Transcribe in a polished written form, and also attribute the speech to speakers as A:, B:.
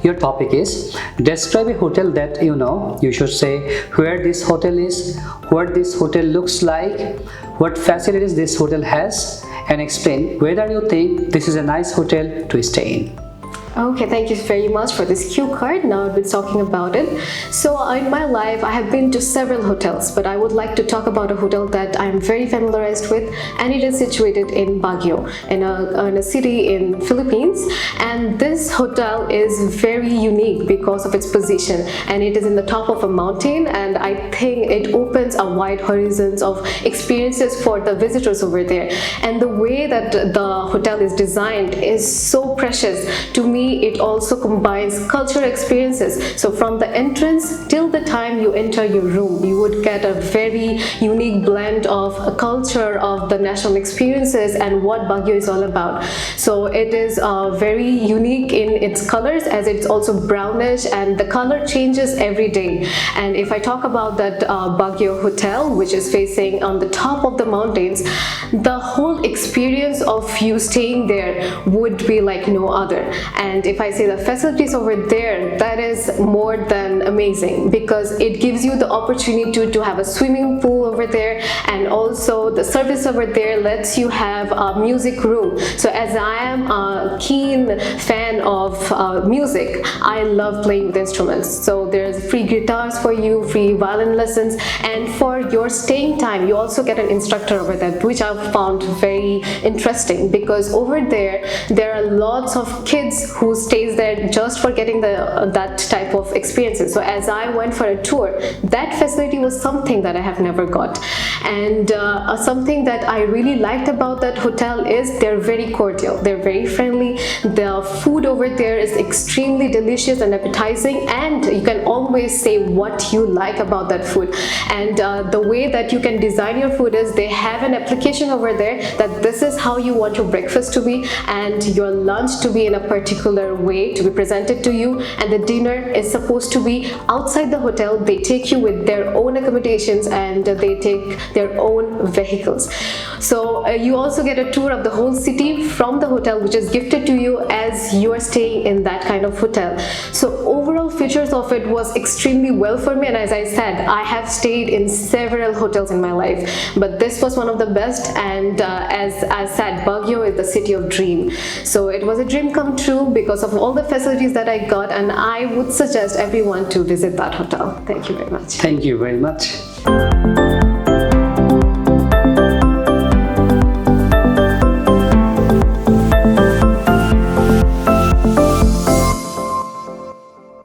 A: Your topic is describe a hotel that you know. You should say where this hotel is, what this hotel looks like, what facilities this hotel has, and explain whether you think this is a nice hotel to stay in.
B: Okay, thank you very much for this cue card. Now we'll be talking about it. So in my life, I have been to several hotels, but I would like to talk about a hotel that I am very familiarized with, and it is situated in Baguio, in a city in Philippines. And this hotel is very unique because of its position, and it is in the top of a mountain, and I think it opens a wide horizons of experiences for the visitors over there. And the way that the hotel is designed is so precious. To me, it also combines cultural experiences. So from the entrance till the time you enter your room, you would get a very unique blend of a culture of the national experiences and what Baguio is all about. So it is very unique in its colors, as it's also brownish, and the color changes every day. And if I talk about that Baguio hotel, which is facing on the top of the mountains, the whole experience of you staying there would be like no other. And if I say the facilities over there, that is more than amazing, because it gives you the opportunity to have a swimming pool over there, and also the service over there lets you have a music room. So as I am a keen fan of music, I love playing with instruments. So there's free guitars for you, free violin lessons, and for your staying time you also get an instructor over there, which I've found very interesting, because over there are lots of kids who stays there just for getting that type of experiences. So as I went for a tour, that facility was something that I have never got. And something that I really liked about that hotel is they're very cordial, they're very friendly. The food over there is extremely delicious and appetizing, and you can always say what you like about that food. And the way that you can design your food is they have an application over there that this is how you want your breakfast to be, and your lunch to be in a particular way to be presented to you, and the dinner is supposed to be outside the hotel. They take you with their own accommodations, and they take their own vehicles. So you also get a tour of the whole city from the hotel, which is gifted to you as you are staying in that kind of hotel. So overall features of it was extremely well for me, and as I said, I have stayed in several hotels in my life, but this was one of the best. And as I said, Baguio is the city of dream. So it was a dream come true because of all the facilities that I got, and I would suggest everyone to visit that hotel. Thank you very much.
A: Thank you very much.